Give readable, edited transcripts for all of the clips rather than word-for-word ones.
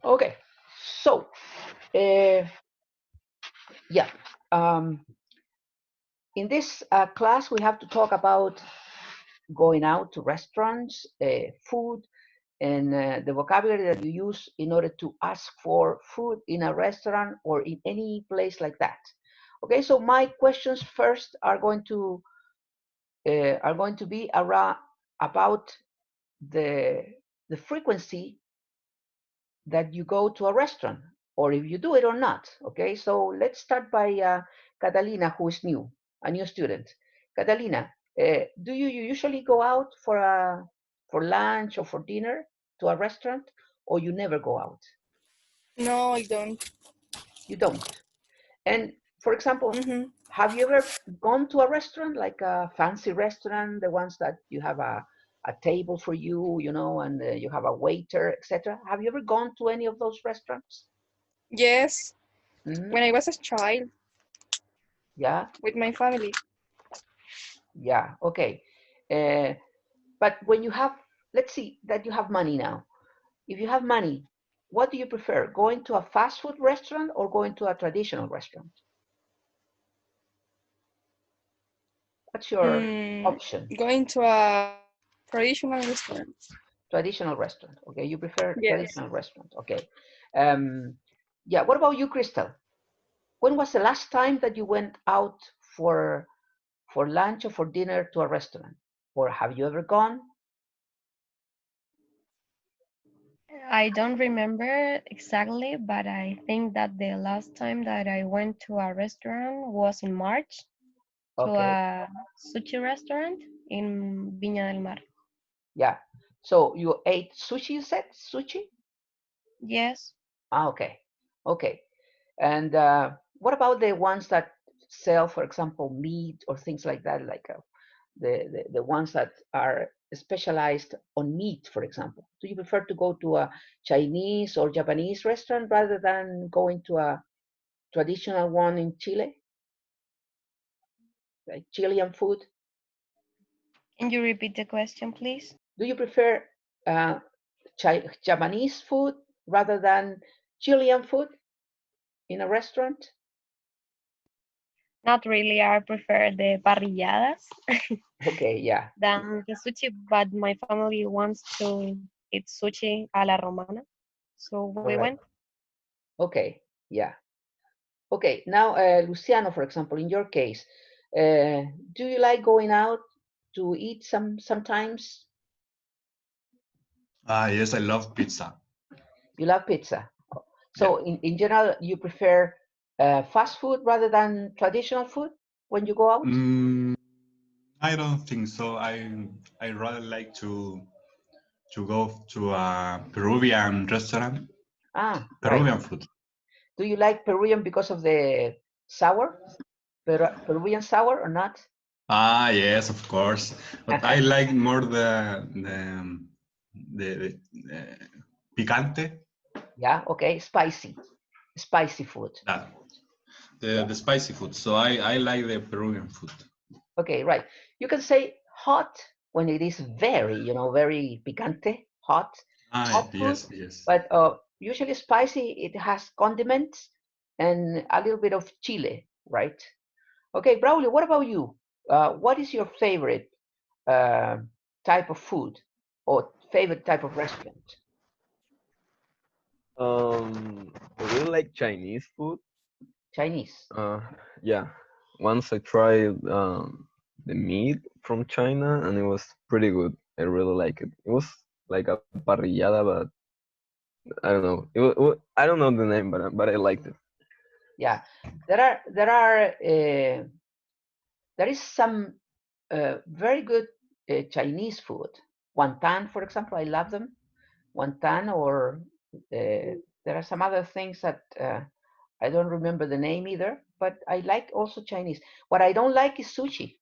Okay, so yeah, um, in this class we have to talk about going out to restaurants, food, and the vocabulary that you use in order to ask for food in a restaurant or in any place like that. Okay, so my questions first are going to be around about the the frequency that you go to a restaurant, or if you do it or not. Okay, so let's start by Catalina, who is new, a new student. Catalina, do you usually go out for lunch or for dinner to a restaurant, or you never go out? No, I don't. You don't. And for example, Mm-hmm. have you ever gone to a restaurant, like a fancy restaurant, the ones that you have a table for you, and you have a waiter, etc.? Have you ever gone to any of those restaurants? Yes, Hmm. when I was a child Yeah, with my family. yeah, okay. Uh, but when you have, let's see that you have money now. If you have money, what do you prefer, going to a fast food restaurant or going to a traditional restaurant? What's your Mm, option? going to a traditional restaurant. Traditional restaurant. Okay, you prefer Yes. traditional restaurant. Okay. Um, yeah. What about you, Crystal? When was the last time that you went out for for lunch or for dinner to a restaurant, or have you ever gone? I don't remember exactly, but I think that the last time that I went to a restaurant was in March to Okay. a sushi restaurant in Viña del Mar. Yeah. So you ate sushi. You said sushi. Yes, Ah, okay. Okay. And what about the ones that sell, for example, meat or things like that, like the ones that are specialized on meat, for example? Do you prefer to go to a Chinese or Japanese restaurant rather than going to a traditional one in Chile, like Chilean food? can you repeat the question, please? Do you prefer uh, Japanese food rather than Chilean food in a restaurant? Not really. I prefer the parrilladas Okay, yeah, than the sushi, but my family wants to eat sushi a la romana, so we all right. went. Okay, yeah. Okay, now Luciano, for example, in your case, do you like going out to eat sometimes? Ah, yes, I love pizza. You love pizza. Yeah. So in general, you prefer fast food rather than traditional food when you go out? Mm, I don't think so. I rather like to go to a Peruvian restaurant. Ah, right. Peruvian food. Do you like Peruvian because of the sour? Peruvian sour or not? Ah, yes, of course. But I like more the picante. Yeah, okay, spicy food. That Yeah, the spicy food. So I like the Peruvian food. okay, right. You can say hot when it is very, very picante, Ah, hot food, yes, yes. but usually spicy, it has condiments and a little bit of chile, right? Okay, Braulio, what about you? What is your favorite uh, type of food or favorite type of restaurant? I really like Chinese food. Chinese. Uh, yeah. Once I tried the meat from China, and it was pretty good. I really like it. It was like a parrillada, but I don't know. I don't know the name, but I liked it. Yeah, there is some very good Chinese food. Wonton, for example, I love them. Wonton, or there are some other things that I don't remember the name either, but I like also Chinese. What I don't like is sushi.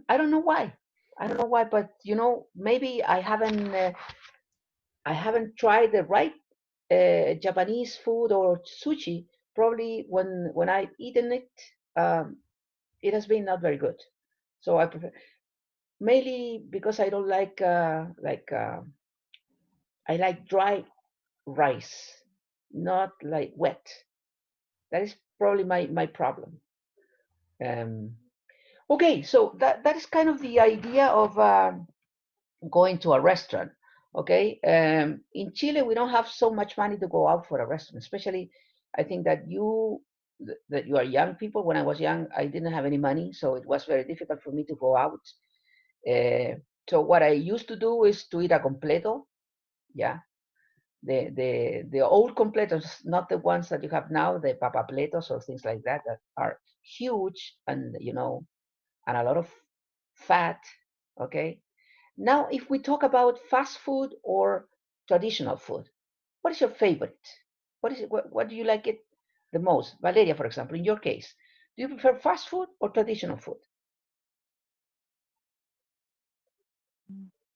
I don't know why. I don't know why, but maybe I haven't tried the right Japanese food or sushi. Probably when I've eaten it, um, it has been not very good. So I prefer, mainly because I don't like I like dry. rice, not like wet. That is probably my problem. Okay, so that is kind of the idea of going to a restaurant. Okay, in Chile we don't have so much money to go out for a restaurant, especially I think that you are young people. When I was young, I didn't have any money, so it was very difficult for me to go out. So what I used to do is to eat a completo. Yeah, the old completos, not the ones that you have now, the papapletos or things like that are huge and and a lot of fat. Okay. Now, if we talk about fast food or traditional food, what is your favorite? What do you like it the most? Valeria, for example, in your case, do you prefer fast food or traditional food?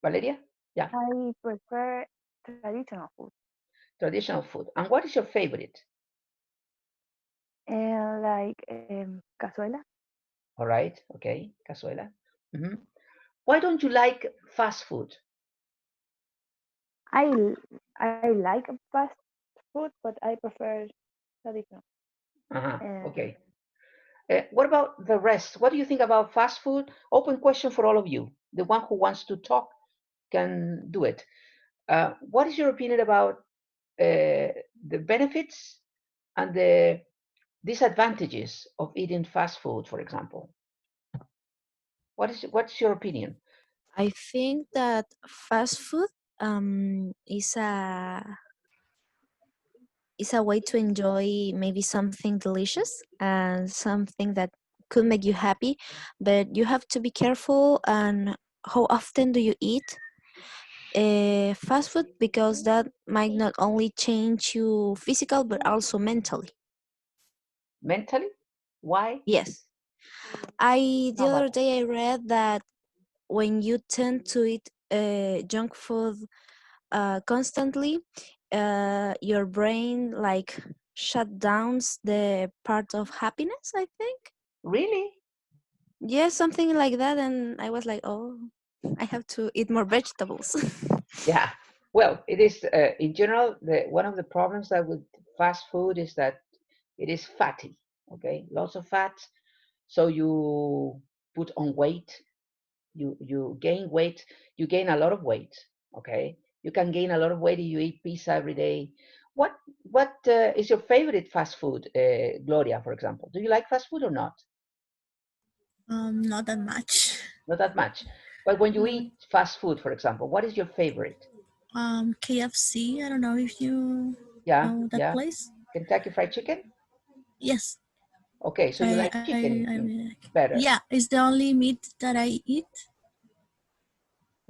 Valeria? Yeah, I prefer traditional food. traditional food. And what is your favorite? And like cazuela. All right, okay, cazuela. hmm Why don't you like fast food? I I like fast food, but I prefer traditional. Uh-huh. And Okay. What about the rest? What do you think about fast food? Open question for all of you. The one who wants to talk can do it. What is your opinion about the benefits and the disadvantages of eating fast food, for example? What's your opinion? I think that fast food is a way to enjoy maybe something delicious and something that could make you happy, but you have to be careful and how often do you eat fast food because that might not only change you physical but also mentally. Mentally? Why? Yes. The How other about day I read that when you tend to eat junk food constantly, your brain like shut downs the part of happiness, I think. really? Yeah, something like that. And I was like, oh, I have to eat more vegetables. Yeah. Well, it is in general one of the problems that with fast food is that it is fatty. Okay, lots of fat, so you put on weight. You gain weight. You gain a lot of weight. Okay, you can gain a lot of weight if you eat pizza every day. What is your favorite fast food, Gloria, for example? Do you like fast food or not? Not that much. Not that much. But when you No. eat fast food, for example, what is your favorite? KFC. I don't know if you Yeah, know that yeah. place. Kentucky Fried Chicken? Yes, Okay, so you like chicken I really like. better. Yeah, it's the only meat that I eat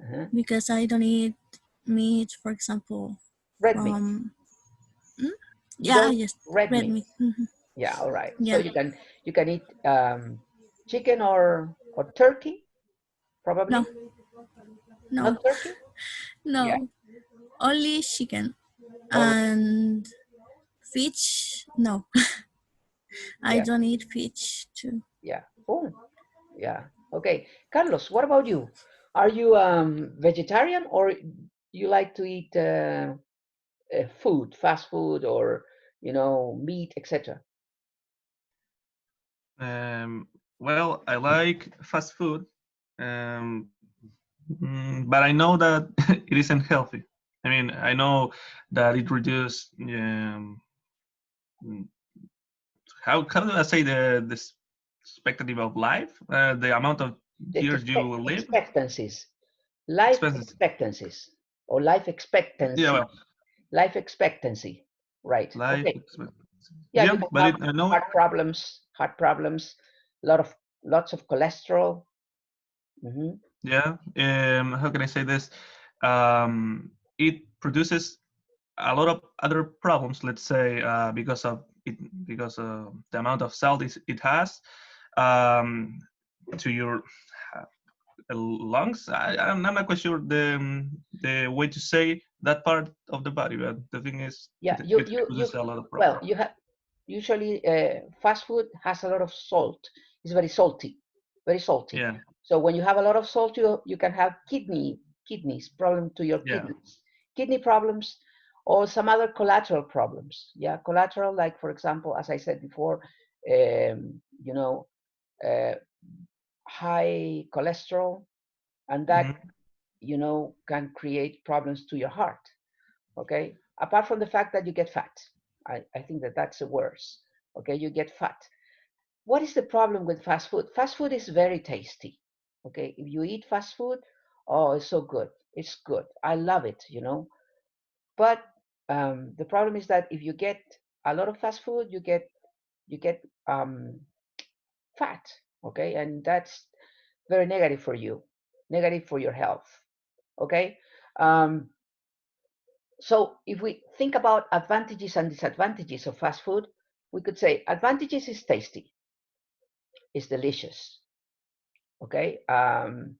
Uh-huh. because I don't eat meat, for example, Red meat. from. Hmm? You Yeah, don't yes, red red meat. meat. Yeah, all right. So Yeah, you can eat chicken or turkey, no, probably. no, Not turkey? Yeah. no, only chicken Only and fish. No, I yeah, don't eat fish too. yeah. Oh, yeah. Okay. Carlos, what about you? Are you vegetarian or you like to eat food, fast food or meat, etc.? Well, I like fast food, but I know that it isn't healthy. I mean, I know that it reduces mm, how do I say the expectancy of life, the amount of The years you will live, expectancies, life expenses. expectancies, or life Yeah, expectancy, well, life expectancy. Right. life Okay. expectancy. Yeah, you Yeah, can but have I know. heart problems, lots of cholesterol. hmm Yeah. How can I say this? It produces a lot of other problems. Let's say because of it, because of the amount of salt it has um, to your lungs. I'm not quite sure the way to say that part of the body, but the thing is, Yeah, it produces a lot of well, problems. you have usually fast food has a lot of salt. It's very salty, very salty. Yeah, So when you have a lot of salt, you can have kidneys problem to your yeah, kidney problems, or some other collateral problems. Yeah, collateral, like for example, as I said before, you know, high cholesterol, and that you know can create problems to your heart. Okay, apart from the fact that you get fat, I think that that's the worst. Okay, you get fat. What is the problem with fast food? Fast food is very tasty. Okay, if you eat fast food, oh, it's so good. It's good. I love it. You know, but the problem is that if you get a lot of fast food, you get fat. Okay, and that's very negative for you, negative for your health. Okay, so if we think about advantages and disadvantages of fast food, we could say advantages is tasty, it's delicious. Okay, and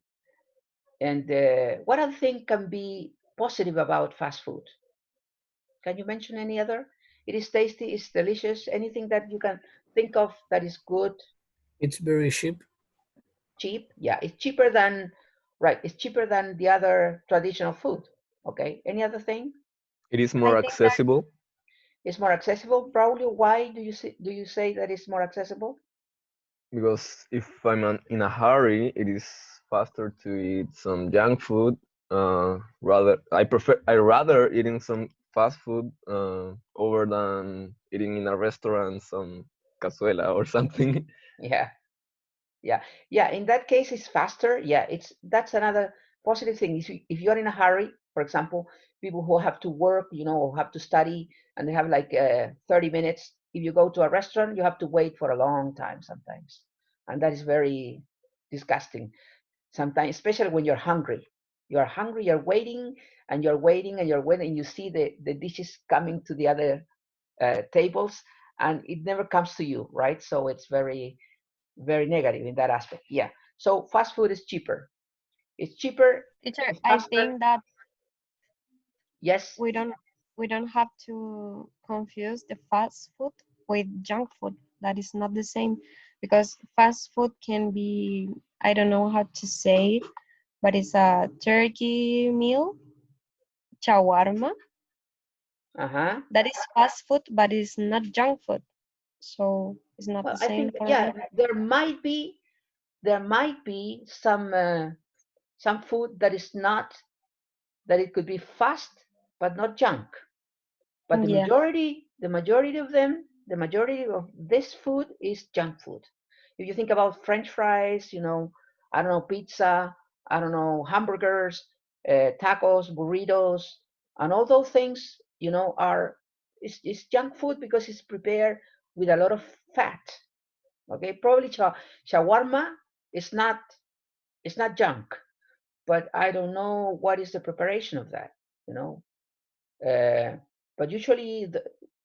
what other thing can be positive about fast food? Can you mention any other? It is tasty, it's delicious. Anything that you can think of that is good? It's very cheap. Cheap, yeah, it's cheaper than, right, it's cheaper than the other traditional food. Okay, any other thing? It is more accessible. It's more accessible. Braulio, why do you say that it's more accessible? Because if I'm in a hurry, it is faster to eat some junk food. I rather eating some fast food over than eating in a restaurant some cazuela or something. Yeah, yeah. In that case, it's faster. Yeah, that's another positive thing. If you're in a hurry, for example, people who have to work, you know, or have to study, and they have like 30 minutes. If you go to a restaurant, you have to wait for a long time sometimes, and that is very disgusting. Sometimes, especially when you're hungry. You are hungry, you're waiting, and you're waiting, and you're waiting, and you see the dishes coming to the other tables, and it never comes to you, right? So it's very, very negative in that aspect. Yeah. So fast food is cheaper. It's cheaper. Teacher, It's I faster. think that Yes. we don't have to confuse the fast food with junk food. That is not the same, because fast food can be, I don't know how to say, but it's a turkey meal, shawarma. Uh-huh. That is fast food, but it's not junk food. So it's not Well, the I same think, for yeah, me. there might be some food that is not, that it could be fast but not junk. But Yeah. the majority of them, the majority of this food is junk food. If you think about French fries, you know, I don't know, pizza, I don't know, hamburgers, tacos, burritos, and all those things, you know, it's junk food because it's prepared with a lot of fat. Okay, probably shawarma is not, it's not junk, but I don't know what is the preparation of that, you know. But usually,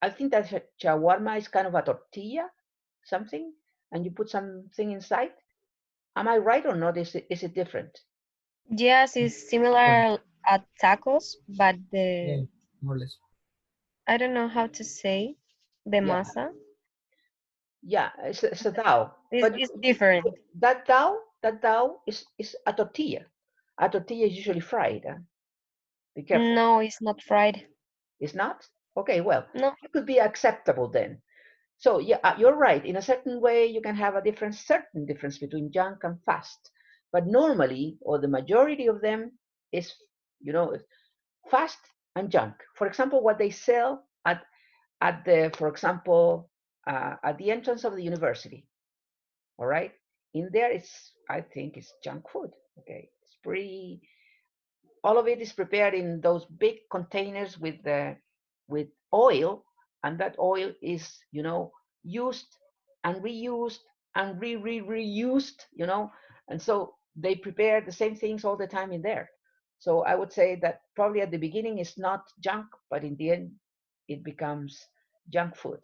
I think that shawarma is kind of a tortilla, something, and you put something inside. Am I right or not? Is it different? Yes, it's similar at tacos, but Yeah, the, more or less. I don't know how to say, the Yeah, masa. yeah, it's a dao. But It's different. that dao is a tortilla. A tortilla is usually fried. Be careful. No, it's not fried. It's not? Okay, well, No. it could be acceptable then. So yeah, you're right. In a certain way, you can have a certain difference between junk and fast. But normally, or the majority of them, is, you know, fast and junk. For example, what they sell at the, for example, at the entrance of the university. All right, in there, I think it's junk food. Okay, it's pretty. All of it is prepared in those big containers with oil, and that oil is, you know, used and reused and reused, you know, and so they prepare the same things all the time in there. So I would say that probably at the beginning it's not junk, but in the end it becomes junk food.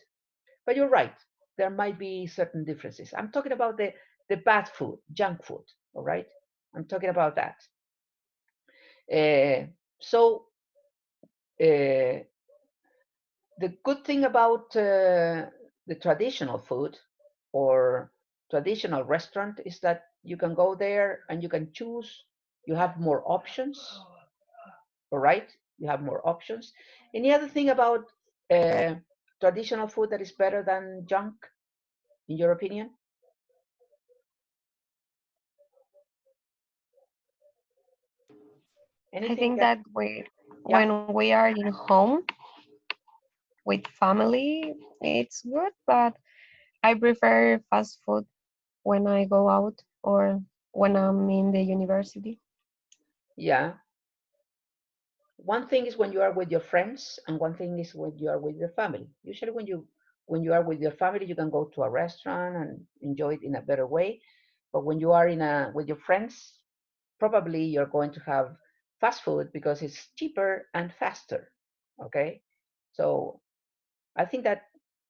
But you're right, there might be certain differences. I'm talking about the bad food, junk food. All right, I'm talking about that. So the good thing about the traditional food or traditional restaurant is that you can go there and you can choose. You have more options. All right, You have more options. Any other thing about traditional food that is better than junk, in your opinion? I think that when we are in home with family, it's good, but I prefer fast food when I go out or when I'm in the university. Yeah. One thing is when you are with your friends, and one thing is when you are with your family. Usually, when you are with your family, you can go to a restaurant and enjoy it in a better way. But when you are with your friends, probably you're going to have fast food because it's cheaper and faster. Okay, so I think that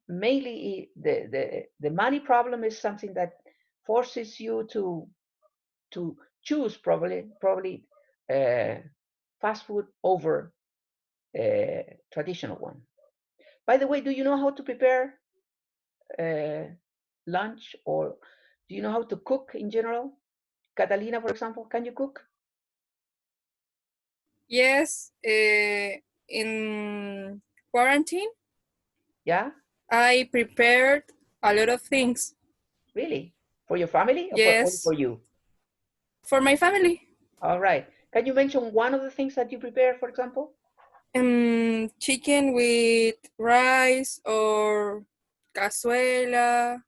mainly the money problem is something that forces you to choose probably fast food over traditional one. By the way, do you know how to prepare lunch, or do you know how to cook in general? Catalina, for example, can you cook? Yes, in quarantine, Yeah, I prepared a lot of things. really? For your family or only Yes, for you? for my family. All right. Can you mention one of the things that you prepare, for example? Chicken with rice or cazuela.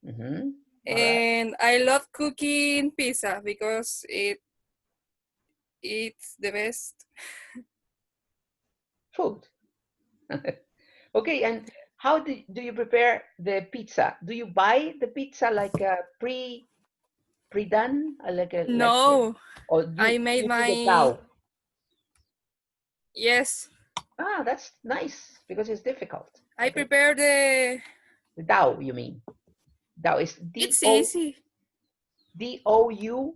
Mm-hmm. All right. And I love cooking pizza because it's the best. Food. Okay, and how do you prepare the pizza? Do you buy the pizza like pre-done, No, or I you made do the my, dough? yes, Ah, that's nice because it's difficult. I Okay, prepared the dough, you mean? Dough is it's easy. Dough.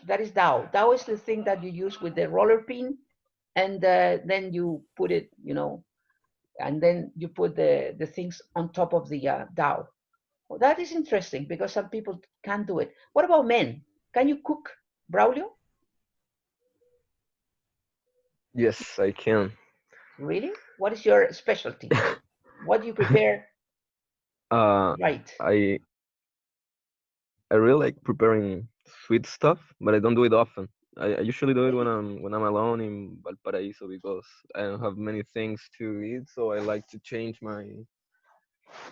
That is dough. Dough is the thing that you use with the roller pin, and then you put it, and then you put the things on top of the dough. Well, that is interesting because some people can't do it. What about men? Can you cook, Braulio? Yes, I can. Really? What is your specialty? What do you prepare Uh, right? I I really like preparing sweet stuff, but I don't do it often. I usually do it when I'm alone in Valparaiso because I don't have many things to eat, so I like to change my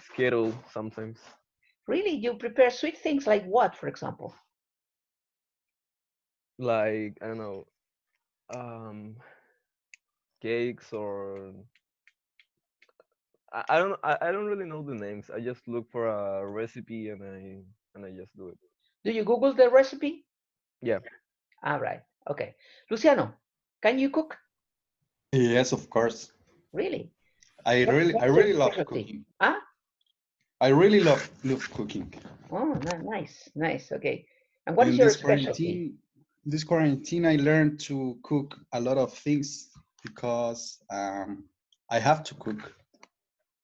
schedule sometimes. Really? You prepare sweet things like what, for example? Like I don't know, um, cakes or I don't really know the names. I just look for a recipe and I just do it. Do you Google the recipe? Yeah. All right. Okay. Luciano, can you cook? Yes, of course. Really? I What's your really love specialty? cooking. Huh? I really love cooking. Oh, nice, nice. Okay. And what is In your specialty? this quarantine, I learned to cook a lot of things because I have to cook.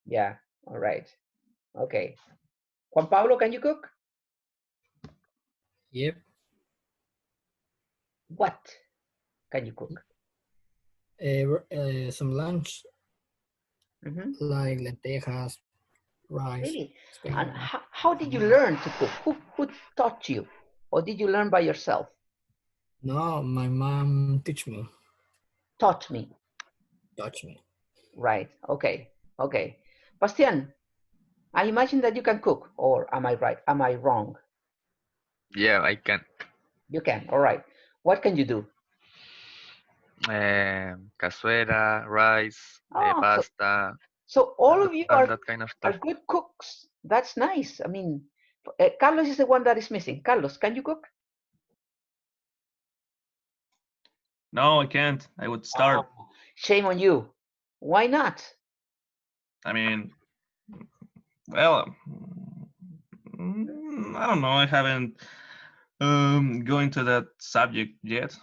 Yeah. All right. Okay. Juan Pablo, can you cook? Yep. What can you cook? Some lunch Hmm. like lentejas, rice, Really? And spaghetti. how did you learn to cook? Who taught you? Or did you learn by yourself? No, my mom teach me, Taught me. touch me. Right. Okay. Okay. Bastian, I imagine that you can cook, or am I right? Am I wrong? Yeah, I can. You can. All right. What can you do? Cazuela, rice, Oh, pasta, so all of you and that kind of are stuff. good cooks. That's nice. I mean, Carlos is the one that is missing. Carlos, can you cook? No, I can't. I would start. Oh, shame on you. Why not? I mean, well, I don't know. I haven't going to that subject yet,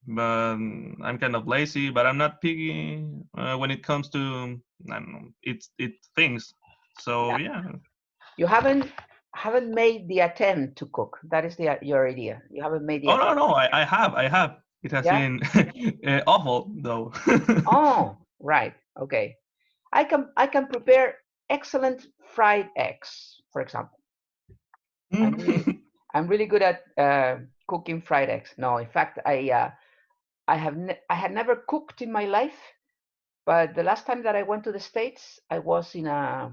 but I'm kind of lazy. But I'm not picky when it comes to I don't know, it things. So yeah. You haven't made the attempt to cook. That is your idea. You haven't made the Oh no, attempt. no, I have. It has Yeah? been awful though. Oh, right. Okay. I can prepare excellent fried eggs, for example. I'm really good at cooking fried eggs. No, in fact, I had never cooked in my life, but the last time that I went to the States, I was in a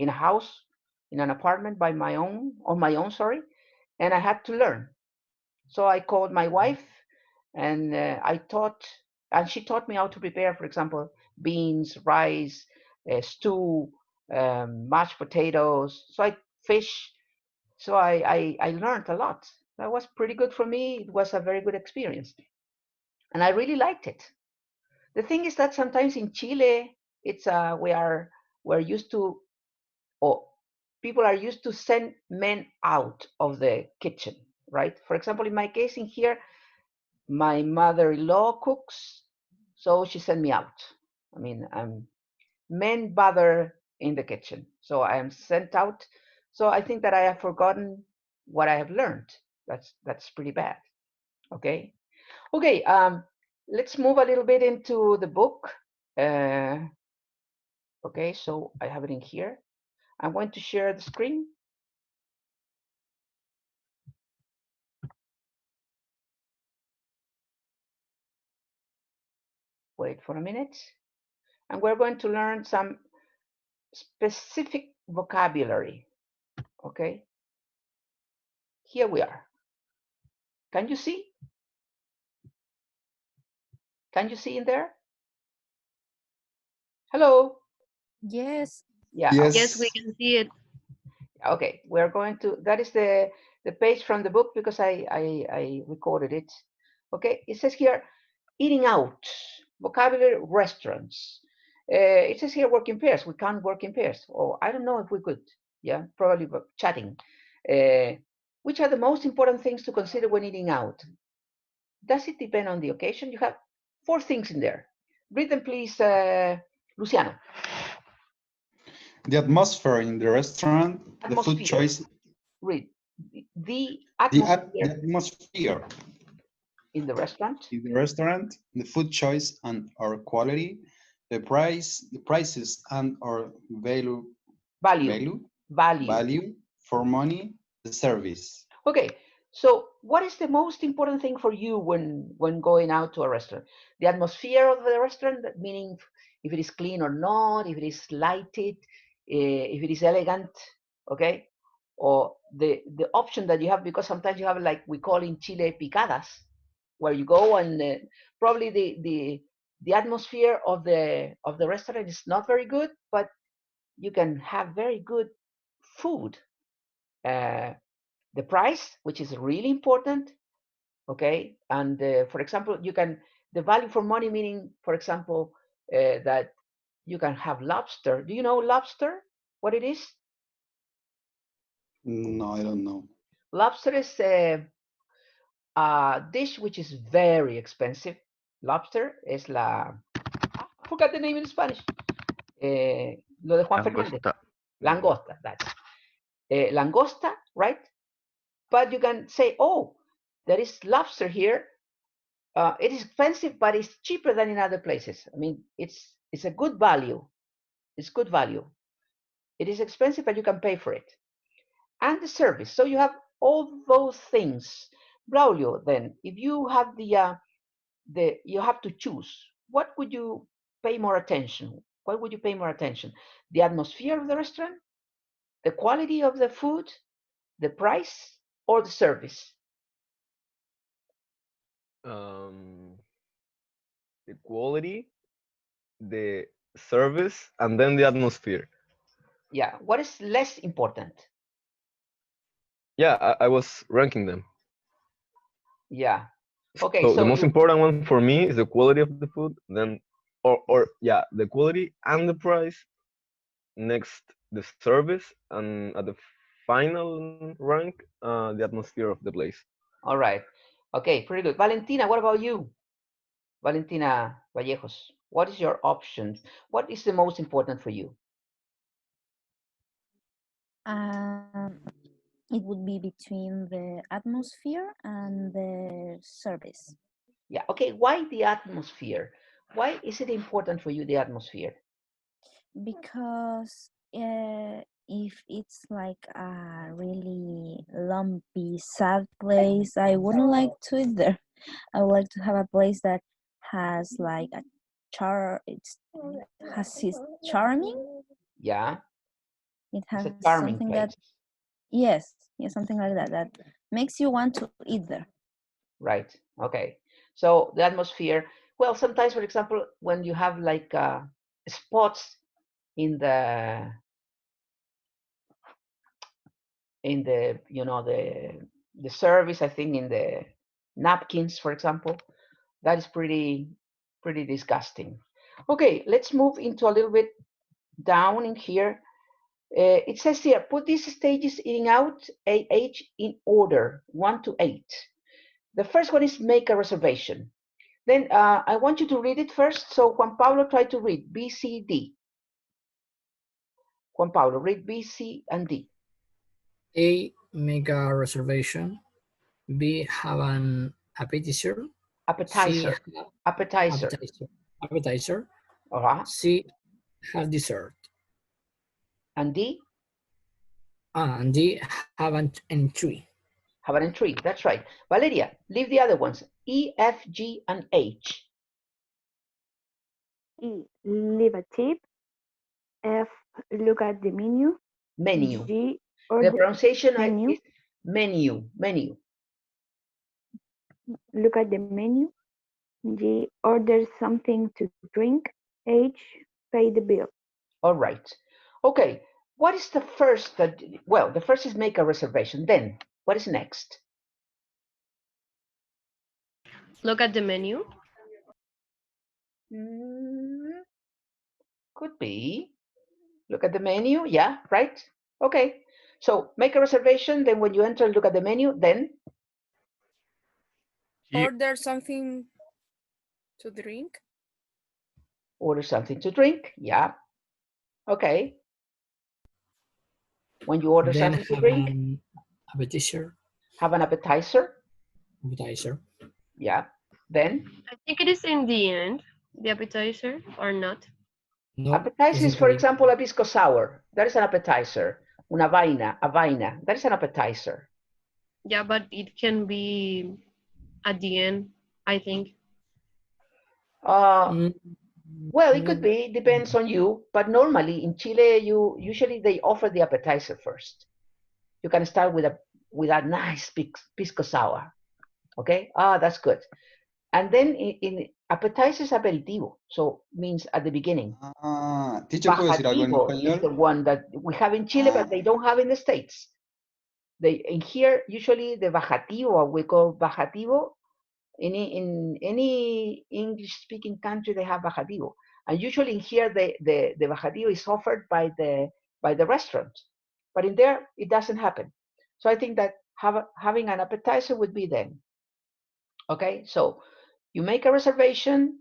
house, in an apartment on my own, sorry, and I had to learn. So I called my wife, and she taught me how to prepare, for example, beans, rice, stew, mashed potatoes, fish. So I learned a lot. That was pretty good for me. It was a very good experience, and I really liked it. The thing is that sometimes in Chile, it's we're used to, or people are used to send men out of the kitchen, right? For example, in my case in here, my mother-in-law cooks, so she sent me out. I mean, men bother in the kitchen, so I am sent out. So I think that I have forgotten what I have learned. That's pretty bad. Okay. Okay. Let's move a little bit into the book. Okay, so I have it in here. I'm going to share the screen. Wait for a minute. And we're going to learn some specific vocabulary. Okay. Here we are. Can you see? Can you see in there? Hello? Yes. Yeah. Yes, we can see it. Okay, we're going to, that is the page from the book because I recorded it. Okay, it says here, eating out, vocabulary, restaurants. It says here work in pairs. We can't work in pairs. Or I don't know if we could. Yeah, probably chatting. Which are the most important things to consider when eating out? Does it depend on the occasion? You have 4 things in there. Read them, please, Luciano. The atmosphere in the restaurant, the food Atmosphere. choice. Read. The The atmosphere atmosphere in the restaurant. in the restaurant, the food choice and or quality, the prices and or Value for money, the service. Okay, so what is the most important thing for you when going out to a restaurant? The atmosphere of the restaurant, meaning if it is clean or not, if it is lighted, if it is elegant, okay? Or the option that you have, because sometimes you have, like we call in Chile, picadas, where you go and probably the atmosphere of the restaurant is not very good, but you can have very good food. The price, which is really important, okay? And for example, the value for money, meaning, for example, that you can have lobster. Do you know lobster? What it is? No, I don't know. Lobster is a dish which is very expensive. Lobster es I forgot the name in Spanish. Lo de Juan Fernández. Langosta. Langosta, that's langosta, right? But you can say, oh, there is lobster here. It is expensive, but it's cheaper than in other places. I mean, it's a good value. It's good value. It is expensive, but you can pay for it. And the service. So you have all those things. Braulio, then, if you have you have to choose, what would you pay more attention? What would you pay more attention? The atmosphere of the restaurant, the quality of the food, the price, or the service? The quality, the service, and then the atmosphere. Yeah. What is less important? Yeah, I was ranking them. Yeah. Okay. So So the most important one for me is the quality of the food, then or yeah, the quality and the price. Next, the service, and at the final rank, the atmosphere of the place. all right. Okay, pretty good. Valentina, what about you? Valentina Vallejos, what is your options? What is the most important for you? It would be between the atmosphere and the service. Yeah. Okay. Why the atmosphere? Why is it important for you, the atmosphere? Because if it's like a really lumpy, sad place, I wouldn't like to eat there. I would like to have a place that has like a it's charming. Yeah. It It's has a charming something that, place. yes, something like that, that makes you want to eat there. Right. Okay. So the atmosphere. Well, sometimes, for example, when you have like spots in the the service, I think in the napkins, for example, that is pretty disgusting. Okay, let's move into a little bit down in here. It says here, put these stages in out age in order, 1 to 8. The first one is make a reservation. Then I want you to read it first. So Juan Pablo, try to read B, C, D. Juan Pablo, read B, C, and D. A, make a reservation. B, have an appetizer. Appetizer. C, Appetizer. Appetizer. C, have dessert. And D? And D, have an entry. Have an entry, that's right. Valeria, leave the other ones. E, F, G, and H. E, leave a tip. F, look at the menu. Menu. G, The pronunciation menu. is menu. Menu. Look at the menu. G, order something to drink. H, pay the bill. All right. Okay. What is the first that, well, the first is make a reservation. Then what is next? Look at the menu. Could be. Look at the menu. Yeah, right. Okay. So make a reservation. Then when you enter, look at the menu. Then order something to drink. Order something to drink. Yeah. Okay. When you order Then something to drink, an appetizer. have an appetizer. Appetizer. Yeah. Then I think it is in the end, the appetizer, or not. No, appetizer is, for example, a pisco sour. That is an appetizer. Una vaina, a vaina. That is an appetizer. Yeah, but it can be at the end, I think. Well, it could be. Depends on you. But normally in Chile, usually they offer the appetizer first. You can start with a nice pisco sour. Okay. That's good. And then in appetizer is aperitivo, so means at the beginning. Teacher, ¿puedo decir algo en Bajativo is the español? one that we have in Chile, but they don't have in the States. In here, usually the bajativo, we call bajativo. In any English-speaking country, they have bajativo. And usually in here, the bajativo is offered by the restaurant. But in there, it doesn't happen. So I think that having an appetizer would be then. Okay, so you make a reservation,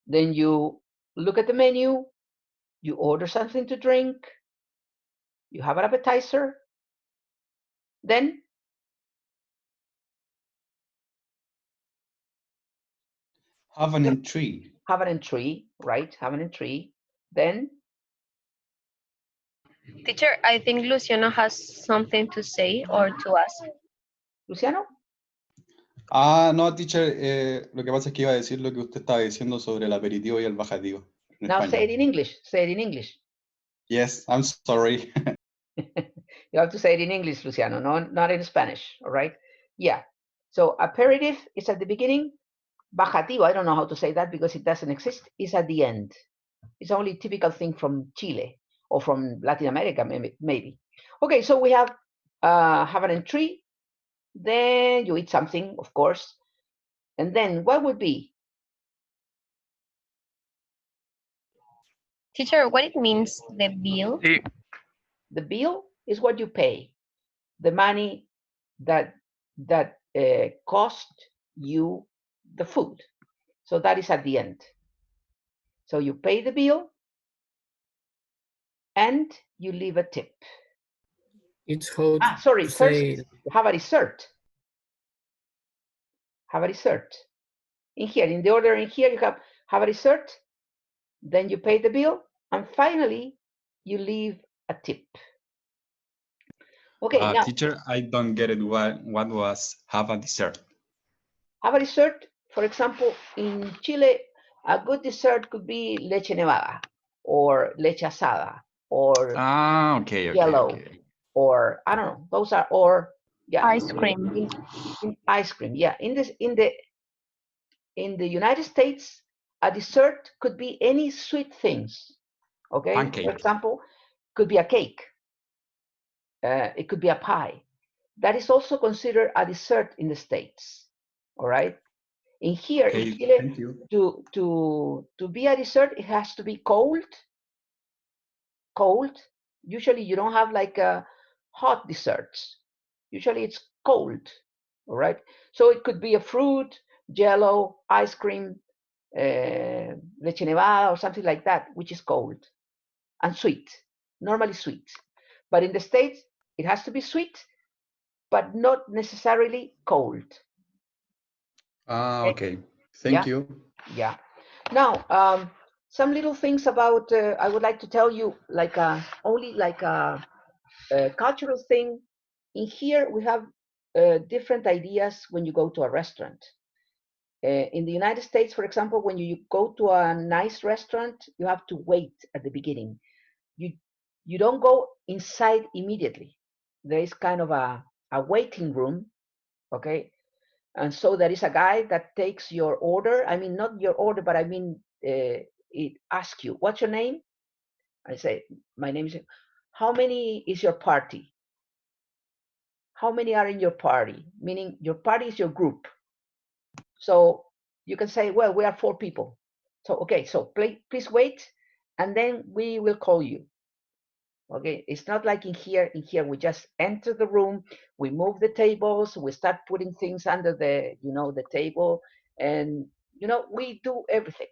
then you look at the menu, you order something to drink, you have an appetizer, then Have an entry. have an entry, right? Have an entry. Then Teacher, I think Luciano has something to say or to ask. Luciano? No, teacher, lo que pasa es que iba a decir lo que usted estaba diciendo sobre el aperitivo y el bajativo. En Now say español. it in English. Say it in English. Yes, I'm sorry. You have to say it in English, Luciano, not in Spanish, all right? Yeah. So aperitif is at the beginning. Bajativo, I don't know how to say that because it doesn't exist, is at the end. It's only typical thing from Chile or from Latin America, maybe. Okay, so we have an entry, then you eat something, of course, and then what would be? Teacher, what it means, the bill? The bill is what you pay, the money that cost you the food. So that is at the end. So you pay the bill and you leave a tip. It's how sorry, to first say, have a dessert. Have a dessert. In here, in the order in here, you have a dessert, then you pay the bill, and finally, you leave a tip. Okay, now Teacher, I don't get it. What was have a dessert? have a dessert. For example, in Chile, a good dessert could be leche nevada, or leche asada, or Okay, yellow, okay. or I don't know. Those are, or yeah, Ice cream. in ice cream. Yeah, in the United States, a dessert could be any sweet things. Okay, Pancake. for example, could be a cake. It could be a pie. That is also considered a dessert in the States. All right. In here, in Okay, Chile, thank you. to be a dessert, it has to be cold. Cold. Usually, you don't have like hot desserts. Usually, it's cold. All right. So it could be a fruit, jello, ice cream, leche nevada, or something like that, which is cold and sweet. Normally sweet. But in the States, it has to be sweet, but not necessarily cold. Okay. Yeah. Thank you. Yeah. Now, some little things about, I would like to tell you, like only like a cultural thing. In here, we have different ideas when you go to a restaurant. In the United States, for example, when you go to a nice restaurant, you have to wait at the beginning. You don't go inside immediately. There is kind of a waiting room, okay? And so there is a guy that takes your order. I mean, not your order, but I mean, it asks you, what's your name? I say, my name is, how many is your party? How many are in your party? Meaning your party is your group. So you can say, well, we are 4 people. So, okay, so please wait, and then we will call you. Okay, it's not like in here. In here, we just enter the room, we move the tables, we start putting things under the, the table, and we do everything.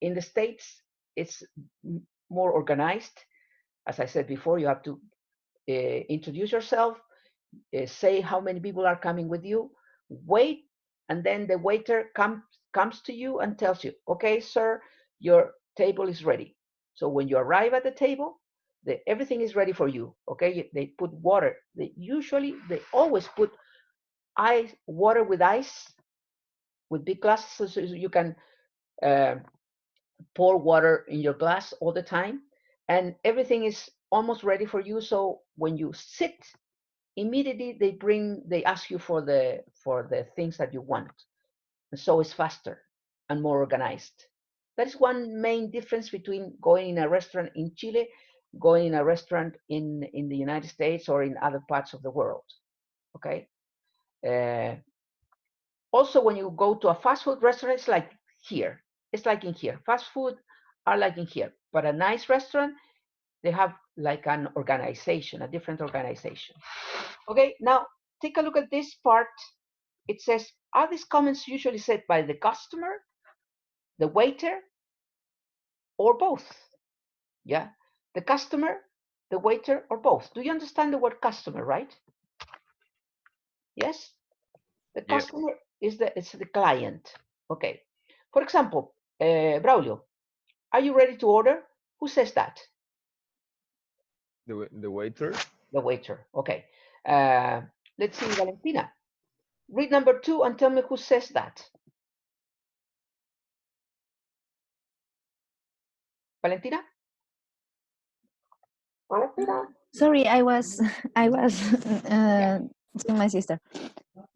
In the States, it's more organized. As I said before, you have to introduce yourself, say how many people are coming with you, wait, and then the waiter comes to you and tells you, okay, sir, your table is ready. So when you arrive at the table, everything is ready for you. Okay, they put water. They always put water with ice, with big glasses, so you can pour water in your glass all the time, and everything is almost ready for you. So when you sit, immediately they ask you for the things that you want, and so it's faster and more organized. That is one main difference between going in a restaurant in Chile, going in a restaurant in the United States or in other parts of the world. Okay. Also, when you go to a fast food restaurant, it's like here. It's like in here. Fast food are like in here, but a nice restaurant, they have like an organization, a different organization. Okay, now take a look at this part. It says, are these comments usually said by the customer, the waiter, or both? Yeah, the customer, the waiter, or both. Do you understand the word customer, right? Yes? The Yeah. customer is the client. Okay. For example, Braulio, are you ready to order? Who says that? The waiter. The waiter. Okay. Let's see, Valentina. Read number 2 and tell me who says that. Valentina? Valentina? Sorry, I was seeing my sister.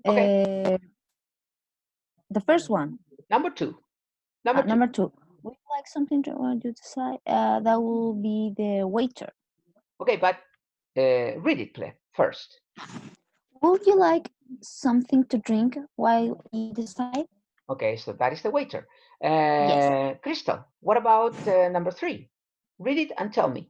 Okay. The first one. Number 2. Number 2. Would you like something to decide? That will be the waiter. Okay, but read it first. Would you like something to drink while you decide? Okay, so that is the waiter. Yes. Crystal, what about number 3? Read it and tell me.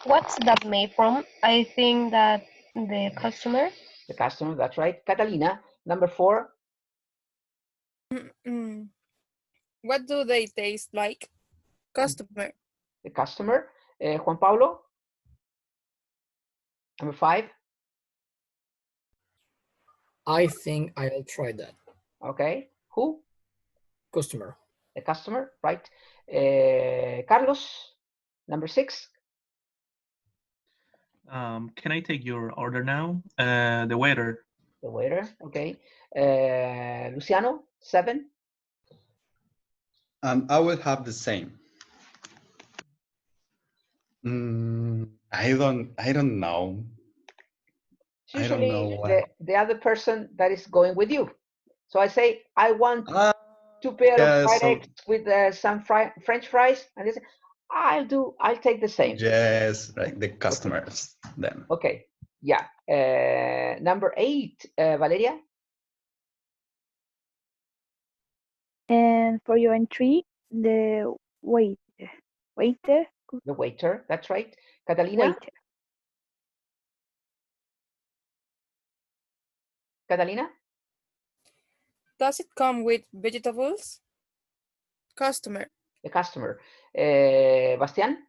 What's that made from? I think that the customer. The customer, that's right. Catalina, number 4. What do they taste like? Customer. The customer. Juan Pablo, number 5. I think I'll try that. Okay. Who? Customer. The customer, right? Carlos, number 6. Can I take your order now? The waiter. The waiter, okay. Luciano, 7. I will have the same. I don't know. It's I don't usually know what. the other person that is going with you. So I say, I want 2 pair of Yeah, fried so eggs with some French fries, and they say, I'll take the same. yes, like the customers then. Okay, yeah. Number 8, Valeria. And for your entry, the waiter, The waiter, that's right. Catalina. waiter. Catalina. Does it come with vegetables? Customer. The customer. Bastian.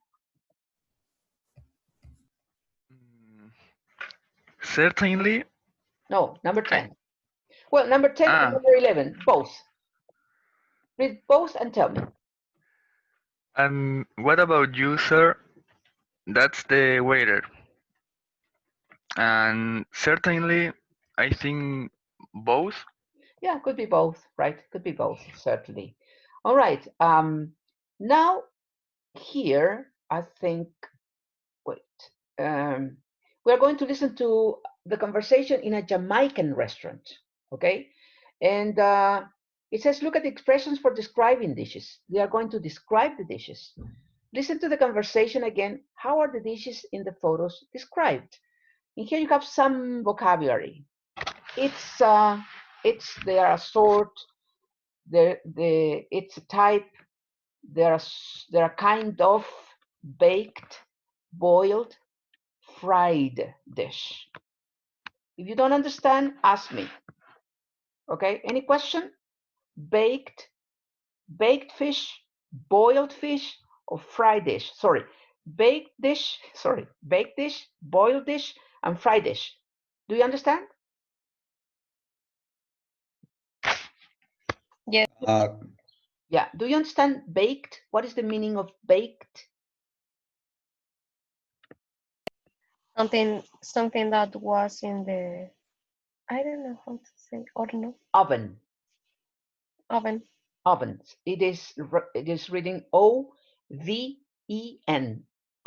Certainly. No, number 10. Well, number 10 and Ah, number 11, both. Read both and tell me. and what about you, sir? That's the waiter. And certainly, I think both. Yeah, could be both, right? Could be both, certainly. All right. Now here, I think, wait. We are going to listen to the conversation in a Jamaican restaurant, okay? And it says, look at the expressions for describing dishes. They are going to describe the dishes. Listen to the conversation again. How are the dishes in the photos described? And here you have some vocabulary. It's they are a sort. It's a type. They're a kind of baked, boiled, fried dish. If you don't understand, ask me. Okay? Any question? Baked fish, boiled fish, or fried dish? Sorry, baked dish. Sorry, baked dish, boiled dish, and fried dish. Do you understand? Yes. Yeah. Do you understand baked? What is the meaning of baked? Something that was in the, I don't know how to say, horno. Oven. Oven. Ovens. It is reading O-V-E-N.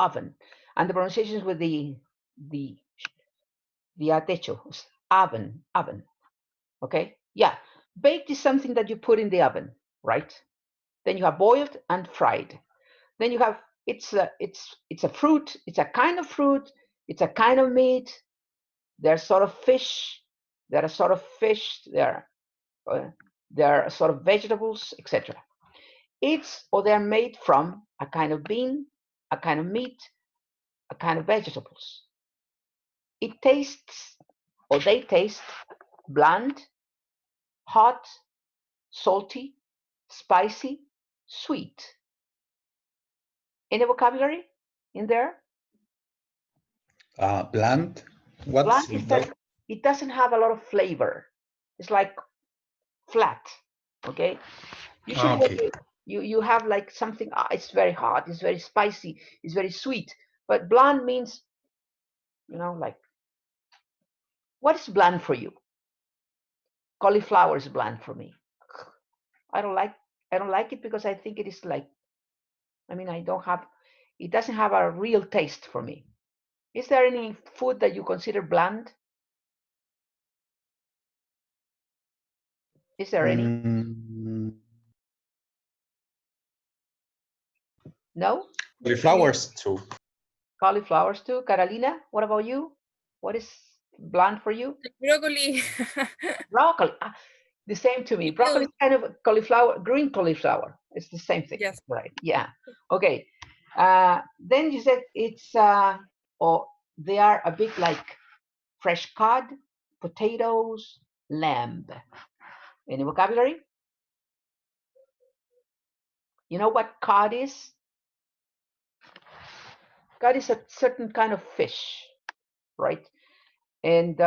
Oven. And the pronunciation is with the atecho. Oven. Oven. Okay? Yeah. Baked is something that you put in the oven, right? Then you have boiled and fried. Then you have it's a fruit. It's a kind of fruit. It's a kind of meat. They're sort of fish. They're a sort of fish. They're sort of vegetables, etc. They're made from a kind of bean, a kind of meat, a kind of vegetables. It tastes, or they taste, bland, hot, salty, spicy, sweet. Any vocabulary in there? Bland. What's Bland is that it doesn't have a lot of flavor. It's like flat. Okay. Usually okay. you have like something. It's very hot. It's very spicy. It's very sweet. But bland means, like, what is bland for you? Cauliflower is bland for me. I don't like it because I think it is like, it doesn't have a real taste for me. Is there any food that you consider bland? Is there any? No? Cauliflowers too. Cauliflowers too. Carolina, what about you? What is bland for you? Broccoli. Broccoli. The same to me. Broccoli is kind of cauliflower, green cauliflower. It's the same thing. Yes. Right. Yeah. Okay. Then you said it's or they are a bit like fresh cod, potatoes, lamb. Any vocabulary? You know what cod is? Cod is a certain kind of fish, right? And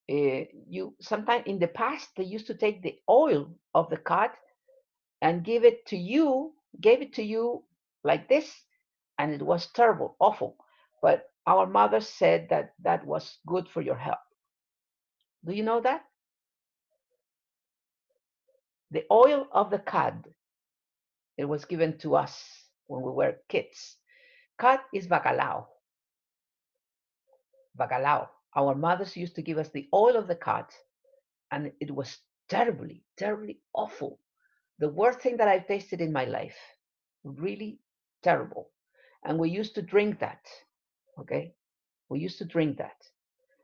You sometimes in the past they used to take the oil of the cat and gave it to you like this, and it was terrible, awful. But our mother said that that was good for your health. Do you know that? The oil of the cod, it was given to us when we were kids. Cod is bacalao. Bacalao. Our mothers used to give us the oil of the cod, and it was terribly, terribly awful. The worst thing that I've tasted in my life. Really terrible. And we used to drink that. Okay? We used to drink that.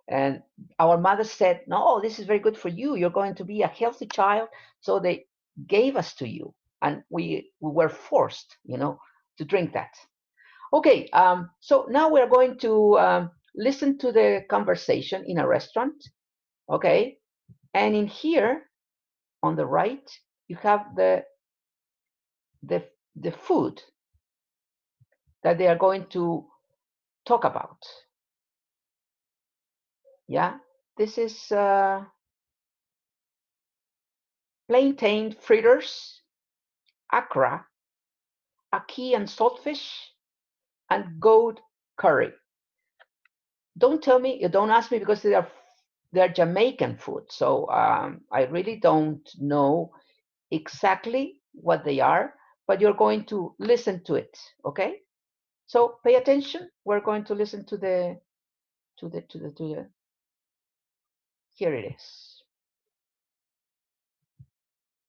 And our mother said, no, this is very good for you. You're going to be a healthy child. So they gave us to you. And we were forced, to drink that. Okay, so now we're going to listen to the conversation in a restaurant. Okay, and in here on the right, you have the food that they are going to talk about. Yeah, this is plantain fritters, akra, ackee and saltfish, and goat curry. Don't tell me, don't ask me, because they're Jamaican food. So I really don't know exactly what they are, but you're going to listen to it, okay? So pay attention. We're going to listen to the here it is.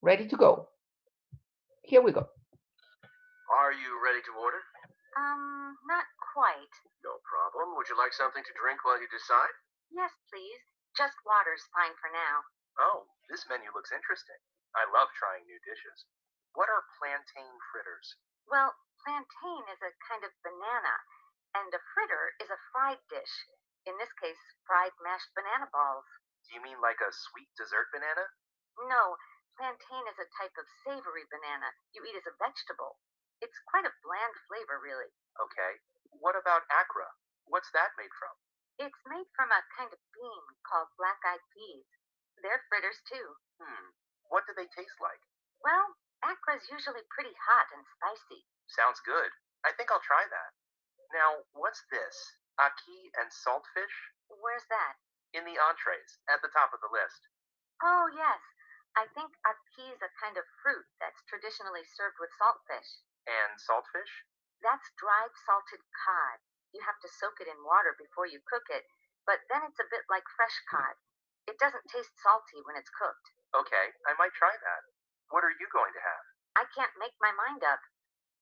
Ready to go. Here we go. Are you ready to order? Not quite. No problem. Would you like something to drink while you decide? Yes, please. Just water's fine for now. Oh, this menu looks interesting. I love trying new dishes. What are plantain fritters? Well, plantain is a kind of banana, and a fritter is a fried dish. In this case, fried mashed banana balls. Do you mean like a sweet dessert banana? No, plantain is a type of savory banana you eat as a vegetable. It's quite a bland flavor, really. Okay. What about akra? What's that made from? It's made from a kind of bean called black-eyed peas. They're fritters, too. What do they taste like? Well, akra's usually pretty hot and spicy. Sounds good. I think I'll try that. Now, what's this? Ackee and saltfish? Where's that? In the entrees, at the top of the list. Oh, yes. I think ackee is a kind of fruit that's traditionally served with saltfish. And saltfish? That's dried salted cod. You have to soak it in water before you cook it, but then it's a bit like fresh cod. It doesn't taste salty when it's cooked. Okay, I might try that. What are you going to have? I can't make my mind up.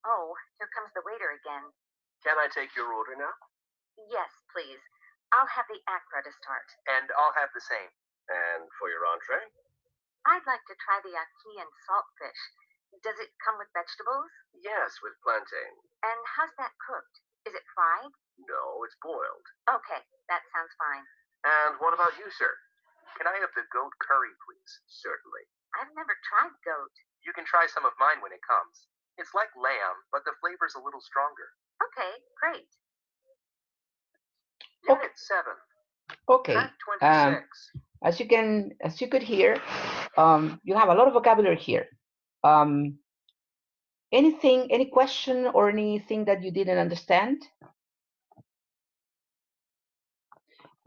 Oh, here comes the waiter again. Can I take your order now? Yes, please. I'll have the akra to start. And I'll have the same. And for your entree? I'd like to try the ackee and saltfish. Does it come with vegetables? Yes, with plantain. And how's that cooked? Is it fried? No, it's boiled. Okay, that sounds fine. And what about you, sir? Can I have the goat curry, please? Certainly. I've never tried goat. You can try some of mine when it comes. It's like lamb, but the flavor's a little stronger. Okay, great. Unit 7. Okay. Track 26. As you could hear, you have a lot of vocabulary here. Any question or anything that you didn't understand?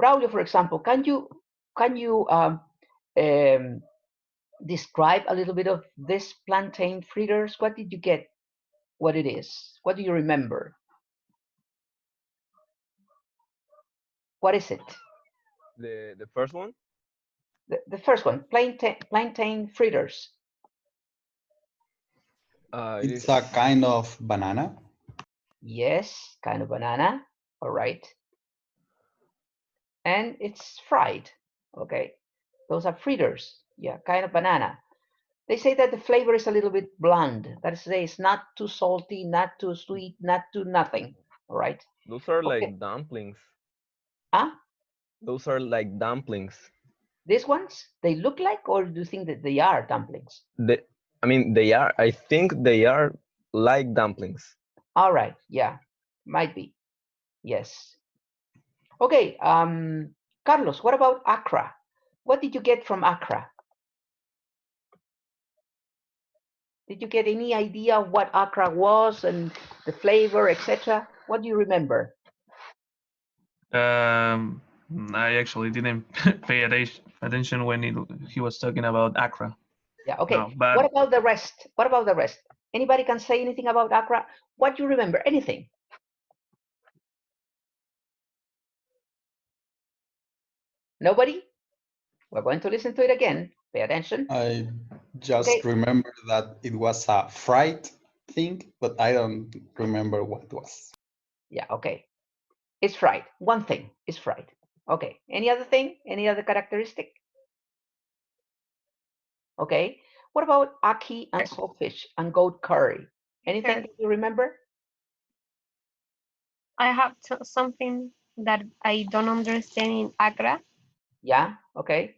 Braulio, for example, can you describe a little bit of this plantain fritters? What did you get? What it is? What do you remember? What is it? The first one? The first one, plantain fritters. It's a kind of banana. Yes, kind of banana. All right. And it's fried. Okay. Those are fritters. Yeah, kind of banana. They say that the flavor is a little bit bland. That is to say, it's not too salty, not too sweet, not too nothing. All right. Those are Okay. like dumplings. Huh? Those are like dumplings. These ones, they look like, or do you think that they are dumplings? They are. I think they are like dumplings. All right. Yeah, might be. Yes. Okay. Carlos, what about akra? What did you get from Accra? Did you get any idea of what Accra was and the flavor, etc.? What do you remember? I actually didn't pay attention when he was talking about Accra. Yeah, okay. No, but What about the rest? What about the rest? Anybody can say anything about Accra? What do you remember? Anything? Nobody? We're going to listen to it again. Pay attention. I just Okay. remember that it was a fried thing, but I don't remember what it was. Yeah, okay. It's fried. One thing is fried. Okay. Any other thing? Any other characteristic? Okay. What about ackee and saltfish and goat curry? Anything Sure. that you remember? I have something that I don't understand in Accra. Yeah, okay.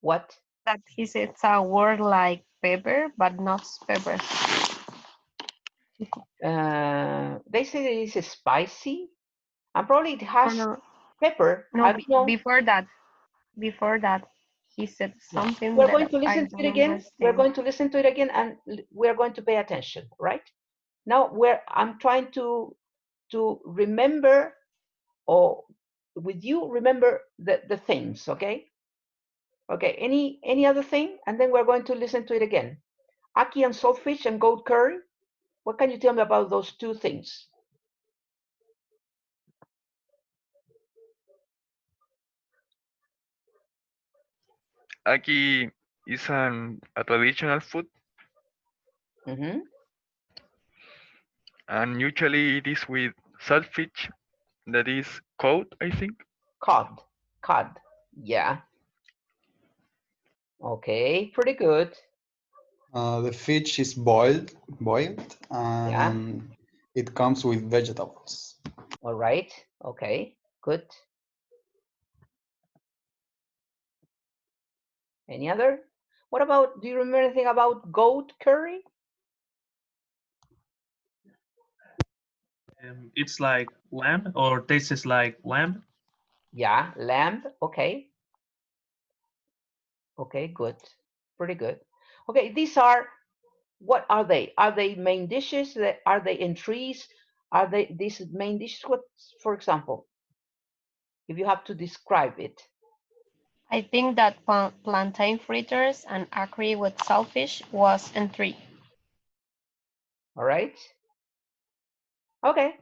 What? That he says a word like pepper, but not pepper. They say that it's spicy, and probably it has no, pepper. no, I don't know. before that, he said Yeah. something We're that going to I listen to it don't again. We're understand. going to listen to it again, and we're going to pay attention, right? Now, I'm trying to remember, or with you, remember the things, okay? Okay, any other thing? And then we're going to listen to it again. Ackee and saltfish and goat curry. What can you tell me about those two things? Ackee is a traditional food, Mm-hmm. and usually it is with saltfish, that is cod, I think. Cod. Yeah. Okay, pretty good. The fish is boiled, Yeah. and it comes with vegetables. All right. Okay, good. Any other? What about, do you remember anything about goat curry? It's like lamb, or tastes like lamb. Yeah, lamb. Okay. Okay, good. Pretty good. Okay, these are, what are they? Are they main dishes? Are they entries? Are they these main dishes? What, for example, if you have to describe it? I think that plantain fritters and ackee with saltfish was entry. All right. Okay.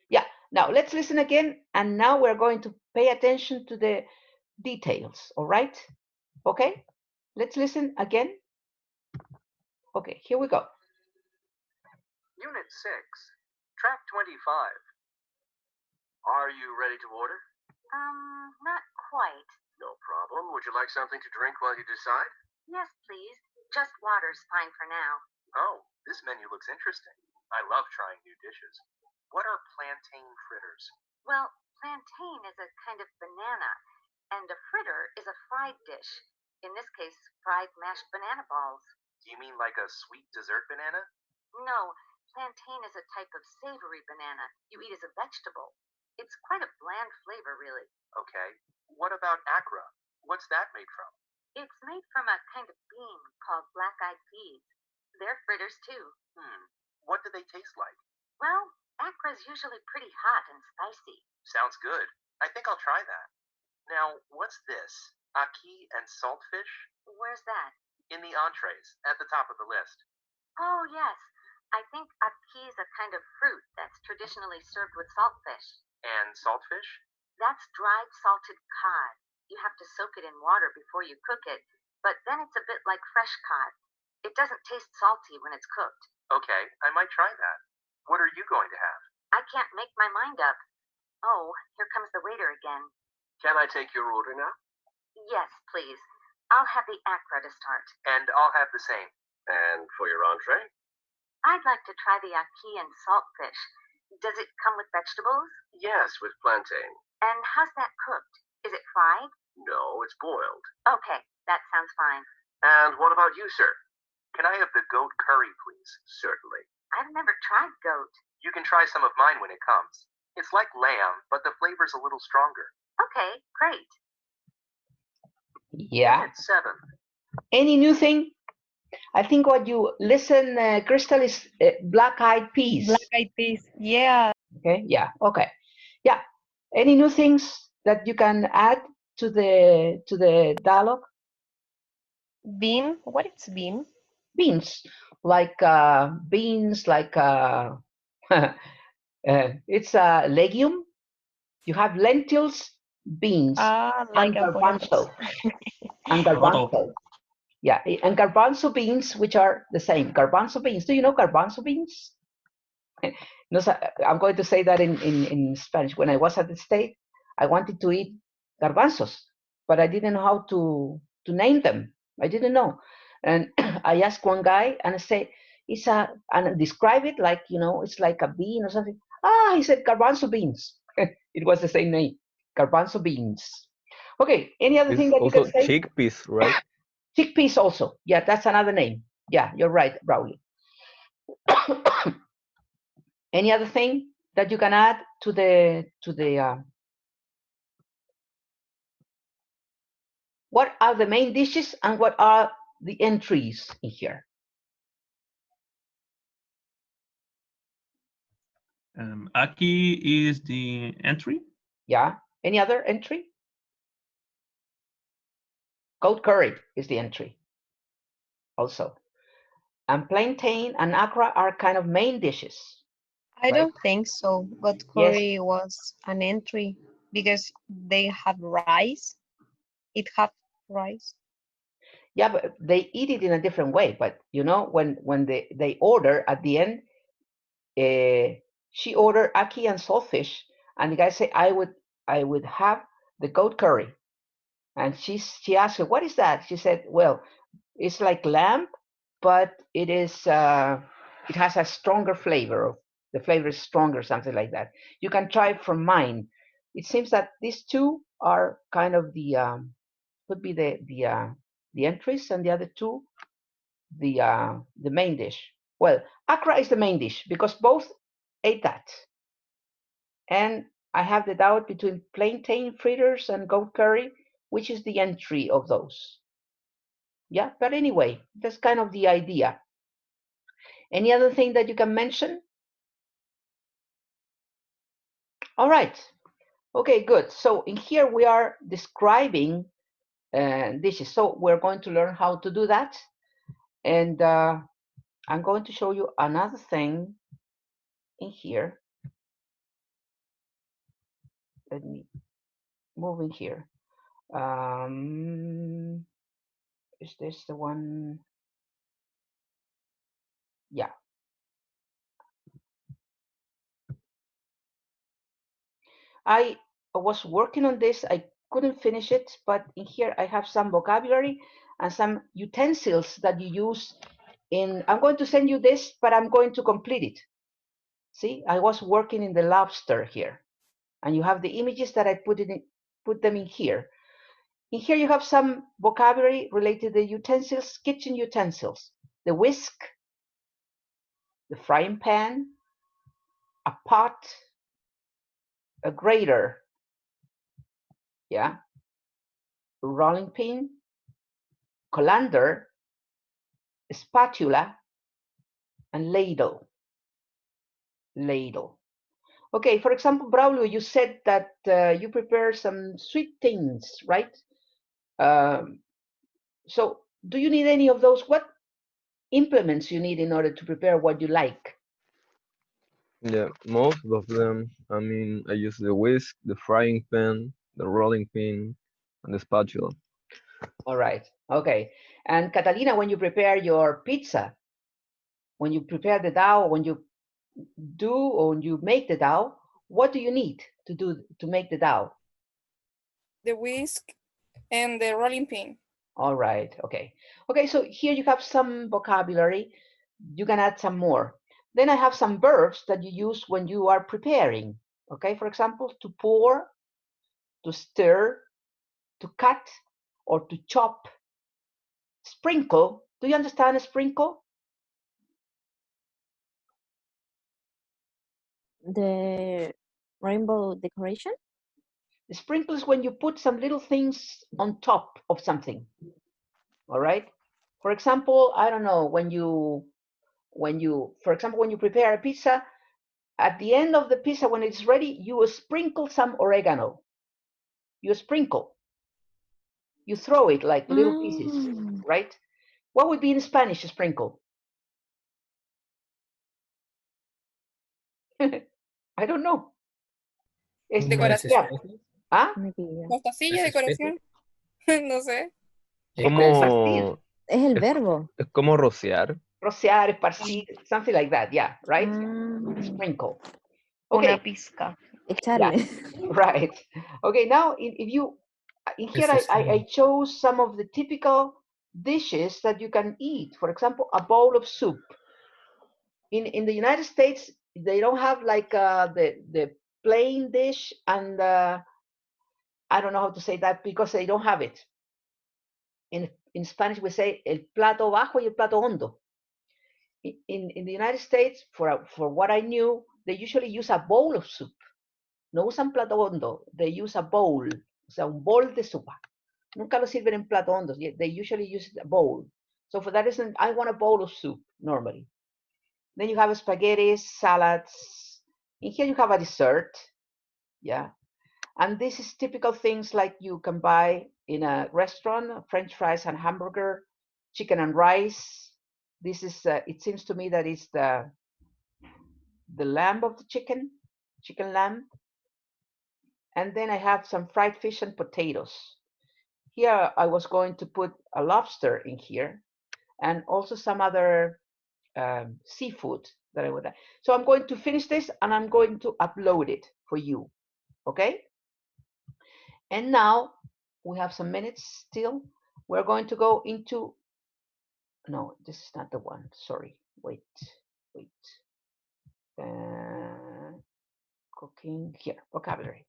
Yeah. Now let's listen again, and now we're going to pay attention to the details. All right. Okay. Let's listen again. Okay, here we go. Unit 6, Track 25. Are you ready to order? Not quite. No problem. Would you like something to drink while you decide? Yes, please. Just water's fine for now. Oh, this menu looks interesting. I love trying new dishes. What are plantain fritters? Well, plantain is a kind of banana, and a fritter is a fried dish. In this case, fried mashed banana balls. Do you mean like a sweet dessert banana? No, plantain is a type of savory banana you eat as a vegetable. It's quite a bland flavor, really. Okay. What about Accra? What's that made from? It's made from a kind of bean called black-eyed peas. They're fritters, too. What do they taste like? Well, Accra's usually pretty hot and spicy. Sounds good. I think I'll try that. Now, what's this? Ackee and saltfish? Where's that? In the entrees, at the top of the list. Oh, yes. I think ackee is a kind of fruit that's traditionally served with saltfish. And saltfish? That's dried salted cod. You have to soak it in water before you cook it, but then it's a bit like fresh cod. It doesn't taste salty when it's cooked. Okay, I might try that. What are you going to have? I can't make my mind up. Oh, here comes the waiter again. Can I take your order now? Yes, please. I'll have the Accra to start. And I'll have the same. And for your entree? I'd like to try the ackee and saltfish. Does it come with vegetables? Yes, with plantain. And how's that cooked? Is it fried? No, it's boiled. Okay, that sounds fine. And what about you, sir? Can I have the goat curry, please? Certainly. I've never tried goat. You can try some of mine when it comes. It's like lamb, but the flavor's a little stronger. Okay, great. Yeah. Digit 7. Any new thing? I think what you listen, Crystal, is black-eyed peas. Black-eyed peas. Yeah. Okay. Yeah. Okay. Yeah. Any new things that you can add to the dialogue? Bean. What is bean? Beans, like beans, like it's a legume. You have lentils, beans, Like and a garbanzo. And A lot of garbanzo. Yeah, and garbanzo beans, which are the same. Garbanzo beans. Do you know garbanzo beans? No, I'm going to say that in Spanish. When I was at the State, I wanted to eat garbanzos, but I didn't know how to name them. I didn't know. And I asked one guy and I said, and describe it like, it's like a bean or something. He said garbanzo beans. It was the same name, garbanzo beans. Okay, any other thing It's that you can also say? chickpeas, right? Chickpeas also. Yeah, that's another name. Yeah, you're right, Rowley. Any other thing that you can add to the what are the main dishes and what are the entries in here? Aki is the entry. Yeah. Any other entry? Goat curry is the entry also. And plantain and akra are kind of main dishes. I right? don't think so. Goat Yes. curry was an entry because they have rice. It have rice. Yeah, but they eat it in a different way. But when they order at the end, she ordered aki and saltfish, and the guy said, I would have the goat curry. And she asked her, what is that? She said, well, it's like lamb, but it has a stronger flavor. The flavor is stronger, something like that. You can try it from mine. It seems that these two are kind of could be the entries, and the other two the main dish. Well, akra is the main dish because both ate that. And I have the doubt between plantain fritters and goat curry, which is the entry of those. Yeah, but anyway, that's kind of the idea. Any other thing that you can mention? All right. Okay, good. So in here we are describing dishes. So we're going to learn how to do that. And I'm going to show you another thing in here. Let me move in here. Is this the one? Yeah. I was working on this. I couldn't finish it, but in here I have some vocabulary and some utensils that you use I'm going to send you this, but I'm going to complete it. See, I was working in the lobster here, and you have the images that I put them in here. In here you have some vocabulary related to the utensils, kitchen utensils, the whisk, the frying pan, a pot, a grater, yeah, rolling pin, colander, spatula, and ladle. Ladle. Okay, for example, Braulio, you said that you prepare some sweet things, right? So do you need any of those? What implements you need in order to prepare what you like? Yeah, most of them. I mean, I use the whisk, the frying pan, the rolling pin, and the spatula. All right. Okay. And Catalina, when you prepare your pizza, when you prepare the dough, when you make the dough, what do you need to make the dough? The whisk and the rolling pin. All right. Okay. Okay. So here you have some vocabulary. You can add some more. Then I have some verbs that you use when you are preparing. Okay. For example, to pour, to stir, to cut, or to chop. Sprinkle. Do you understand a sprinkle? The rainbow decoration? The sprinkle is when you put some little things on top of something. All right. For example, I don't know, when you prepare a pizza, at the end of the pizza, when it's ready, you will sprinkle some oregano. You sprinkle. You throw it like little pieces, right? What would be in Spanish a sprinkle? I don't know. Decoración. ¿Ah? Mostacilla, decoración. No sé. Como Es el verbo. es como rociar. Rociar, esparcir, something like that, yeah, right? Sprinkle. Okay. Una pizca. Echarle. Yeah, right. Okay, now if you, in here I chose some of the typical dishes that you can eat. For example, a bowl of soup. In the United States, they don't have like the plain dish, and I don't know how to say that because they don't have it. In Spanish, we say el plato bajo y el plato hondo. In the United States, for what I knew, they usually use a bowl of soup. No usan plato hondo, they use a bowl, o sea, un bol de sopa. Nunca lo sirven en plato hondo, they usually use a bowl. So for that reason, I want a bowl of soup normally. Then you have spaghetti, salads. In here you have a dessert, yeah. And this is typical things like you can buy in a restaurant: French fries and hamburger, chicken and rice. This is, it seems to me that it's the lamb of the chicken lamb. And then I have some fried fish and potatoes. Here I was going to put a lobster in here, and also some other seafood that I would like. So I'm going to finish this and I'm going to upload it for you, okay? And now we have some minutes still. We're going to go into, no, this is not the one, sorry, wait. Cooking, here, vocabulary.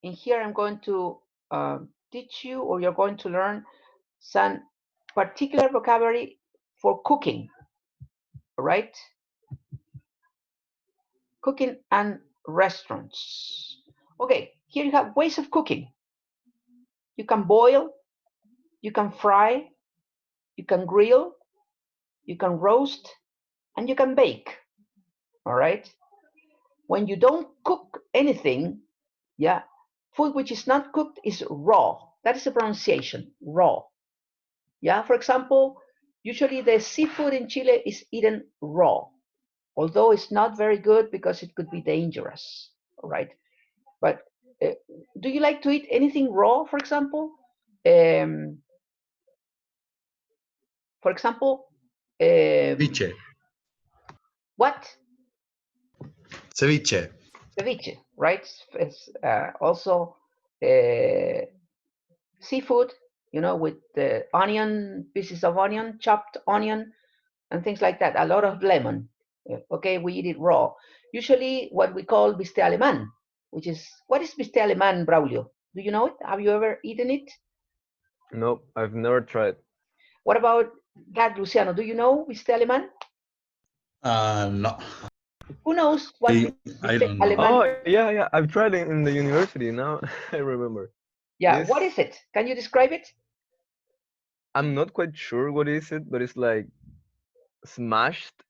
In here I'm going to teach you, or you're going to learn some particular vocabulary for cooking, right? Cooking and restaurants. Okay, here you have ways of cooking. You can boil, you can fry, you can grill, you can roast, and you can bake. All right. When you don't cook anything, yeah, food which is not cooked is raw. That is the pronunciation, raw. Yeah, for example, usually the seafood in Chile is eaten raw, although it's not very good because it could be dangerous. All right. But do you like to eat anything raw, for example? Ceviche. What? Ceviche. Ceviche, right? It's also seafood, you know, with the onion, pieces of onion, chopped onion, and things like that. A lot of lemon. Okay, we eat it raw. Usually what we call bistec alemán, which is, what is bistec alemán, Braulio? Do you know it? Have you ever eaten it? Nope, I've never tried. What about that, Luciano? Do you know bistec alemán? No. Who knows what I don't know. alemán? Oh, yeah, I've tried it in the university. Now I remember. Yeah, This- what is it? Can you describe it? I'm not quite sure what is it, but it's like smashed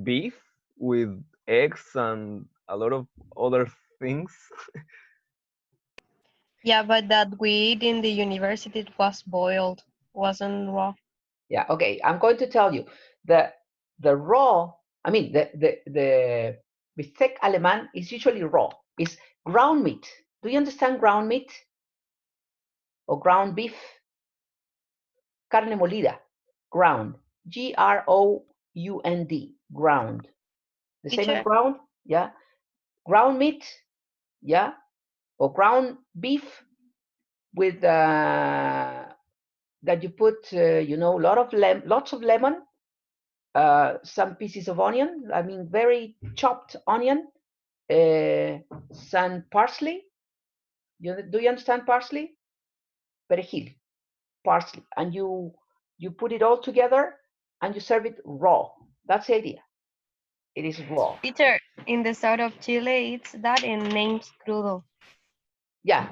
beef with eggs and a lot of other things. Yeah, but that we eat in the university, it was boiled, wasn't raw. Yeah, okay. I'm going to tell you the raw. I mean, the bistec alemán is usually raw. It's ground meat. Do you understand ground meat or ground beef? Carne molida, ground. Ground. Ground. The same as Teacher. ground, yeah. Ground meat, yeah, or ground beef with that you put, you know, lots of lemon, some pieces of onion. I mean, very chopped onion, some parsley. Do you understand parsley? Perejil, parsley, and you put it all together and you serve it raw. That's the idea. It is raw. Peter, in the south of Chile, it's that and named crudo. Yeah,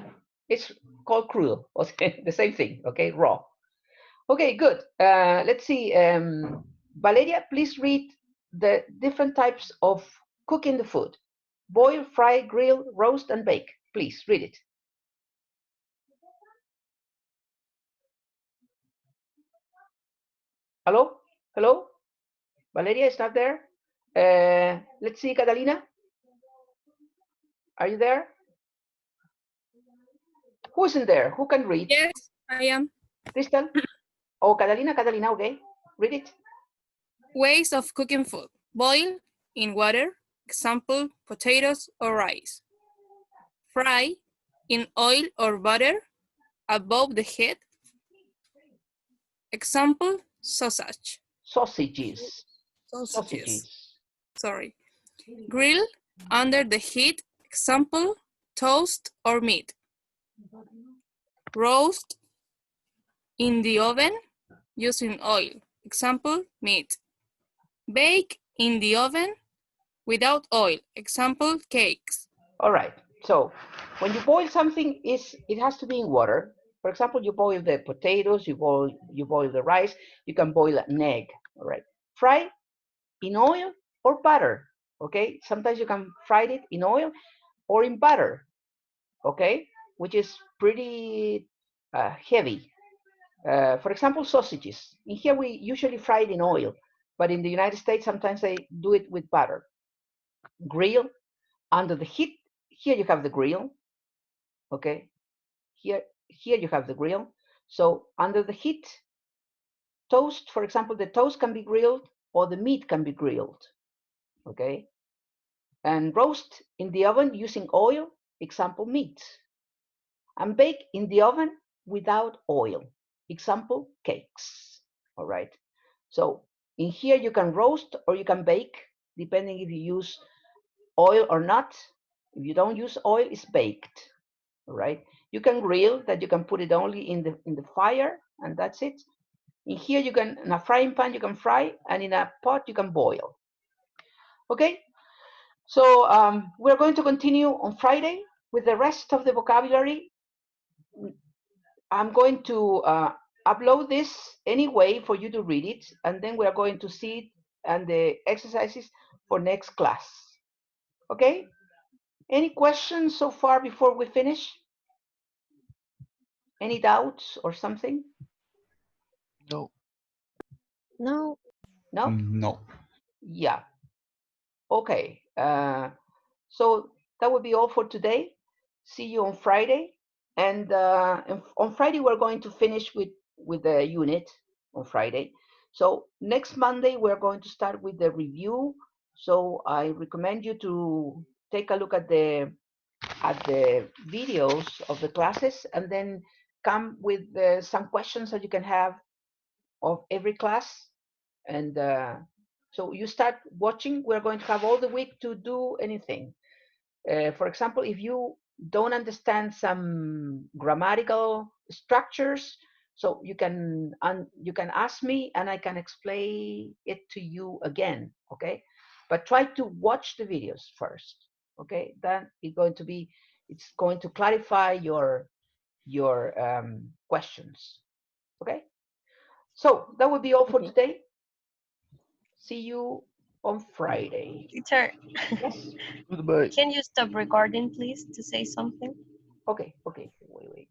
it's called crudo. Okay, the same thing. Okay, raw. Okay, good. Let's see. Valeria, please read the different types of cooking the food. Boil, fry, grill, roast, and bake. Please read it. Hello? Hello? Valeria is not there. Let's see, Catalina. Are you there? Who isn't there? Who can read? Yes, I am. Crystal? Oh, Catalina, okay. Read it. Ways of cooking food. Boil in water, example, potatoes or rice. Fry in oil or butter above the heat, example, sausage. Sausages. Sorry. Grill under the heat, example, toast or meat. Roast in the oven using oil, example, meat. Bake in the oven without oil, example, cakes. All right. So when you boil something, it has to be in water. For example, you boil the potatoes, you boil the rice, you can boil an egg. All right. Fry in oil or butter. Okay. Sometimes you can fry it in oil or in butter. Okay, which is pretty heavy. For example, sausages. In here we usually fry it in oil, but in the United States sometimes they do it with butter. Grill under the heat. Here you have the grill. Okay, here you have the grill. So under the heat, toast, for example, the toast can be grilled or the meat can be grilled. Okay, and roast in the oven using oil, example, meat. And bake in the oven without oil, example, cakes. All right. So in here you can roast or you can bake, depending if you use oil or not. If you don't use oil, it's baked. All right. You can grill, that you can put it only in the fire, and that's it. In here you can, in a frying pan you can fry, and in a pot you can boil. Okay. So we're going to continue on Friday with the rest of the vocabulary. I'm going to upload this anyway for you to read it, and then we are going to see it and the exercises for next class. Okay? Any questions so far before we finish? Any doubts or something? No. No. No? No. Yeah. Okay. So that would be all for today. See you on Friday. And on Friday, we're going to finish with the unit on Friday. So next Monday, we're going to start with the review. So I recommend you to take a look at the videos of the classes and then come with some questions that you can have of every class. And so you start watching. We're going to have all the week to do anything. For example, if you don't understand some grammatical structures, so you can ask me and I can explain it to you again. Okay, but try to watch the videos first. Okay, then it's going to clarify your questions. Okay, so that would be all for today. See you on Friday. Teacher, Yes. Goodbye. can you stop recording, please, to say something? Okay. Wait.